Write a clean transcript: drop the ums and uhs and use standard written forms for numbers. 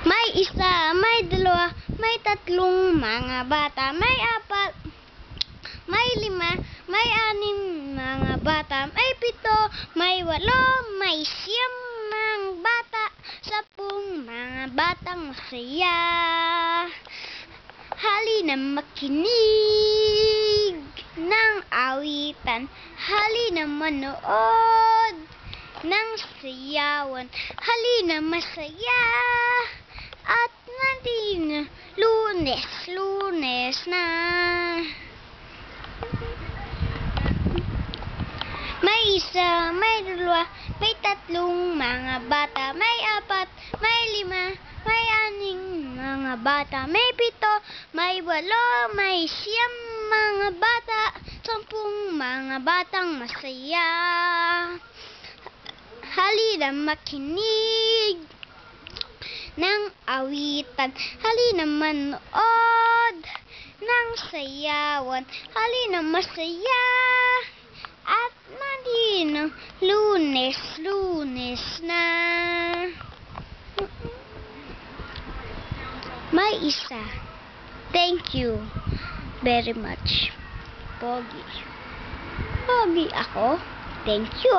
May isa, may dalawa, may tatlong mga bata, may apat, may lima, may anim mga bata, may pito, may walo, may siyam mga bata, 10 mga batang masaya. Halina makinig ng awitan, halina manood ng sayawan, halina masaya. At natin Lunes, Lunes na. May isa, may dalawa, may tatlong mga bata, may apat, may lima, may aning mga bata, may pito, may walo, may siyam mga bata, 10 mga batang masaya. Halina makinig ng awitan, halina manood ng sayawan, halina masaya. At nandito Lunes, Lunes na. May isa. Thank you very much. Pogi. Pogi ako. Thank you